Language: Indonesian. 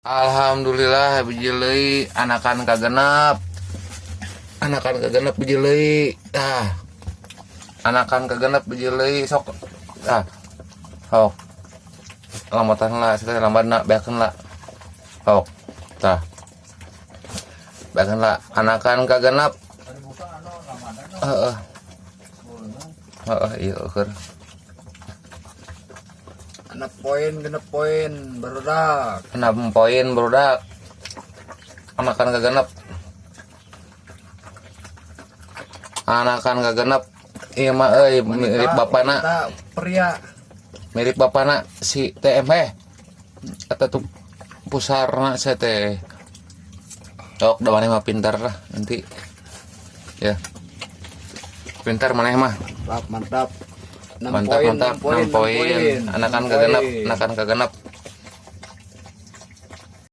Alhamdulillah biji deui anakan kagenep. Anakan kagenep biji deui. Anakan kagenep biji deui sok. Sok. Lamatan lah, saya lambatna beakeun lah. Sok. Tah. Beakeun lah anakan kagenep. Heeh. Heeh, ieu keur. Genep poin barudak. Genep poin barudak. Anakan kagenep. Anakan kagenep. Ieu mah euy mirip bapana. Pria. Mirip bapana si TM eta tuh pusarna saya teh. Sok da maneh mah pintar lah nanti. Ya. Pintar maneh mah. Mantap. Mantap 6 poin. Anakan kagenep.